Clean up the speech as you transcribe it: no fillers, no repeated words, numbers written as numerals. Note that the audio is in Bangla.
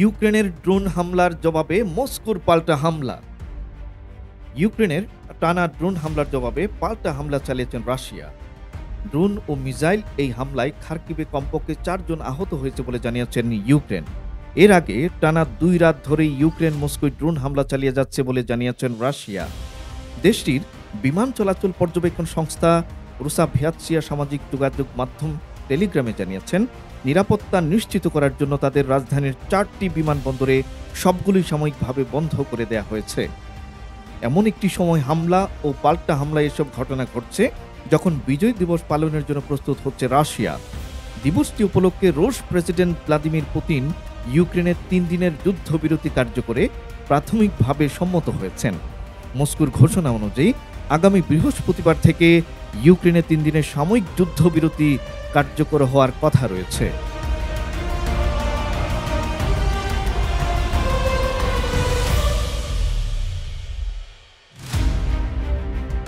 ইউক্রেনের ড্রোন হামলার জবাবে মস্কোর পাল্টা হামলা। ইউক্রেনের টানা ড্রোন হামলার জবাবে পাল্টা হামলা চালিয়েছেন রাশিয়া। ড্রোন ও মিসাইল এই হামলায় খার্কিভে কমপক্ষে 4 জন আহত হয়েছে বলে জানিয়েছেন ইউক্রেন। এর আগে টানা 2 রাত ধরে ইউক্রেন মস্কোয় ড্রোন হামলা চালিয়ে যাচ্ছে বলে জানিয়েছেন রাশিয়া। দেশটির বিমান চলাচল পর্যবেক্ষণ সংস্থা রুসাভিয়াতসিয়া সামাজিক যোগাযোগ মাধ্যম টেলিগ্রামে জানিয়েছেন, নিরাপত্তা নিশ্চিত করার জন্য তাদের রাজধানীর 4টি বিমানবন্দরে সবগুলোই সাময়িকভাবে বন্ধ করে দেয়া হয়েছে। এমন একটি সময় হামলা ও পাল্টা হামলায় এসব ঘটনা ঘটছে যখন বিজয় দিবস পালনের জন্য প্রস্তুত হচ্ছে রাশিয়া। দিবসটি উপলক্ষে রুশ প্রেসিডেন্ট ভ্লাদিমির পুতিন ইউক্রেনের 3 দিনের যুদ্ধবিরতি কার্যকরে প্রাথমিকভাবে সম্মত হয়েছেন। মস্কোর ঘোষণা অনুযায়ী আগামী বৃহস্পতিবার থেকে ইউক্রেনে 3 দিনের সাময়িক যুদ্ধবিরতি কার্যকর হওয়ার কথা রয়েছে।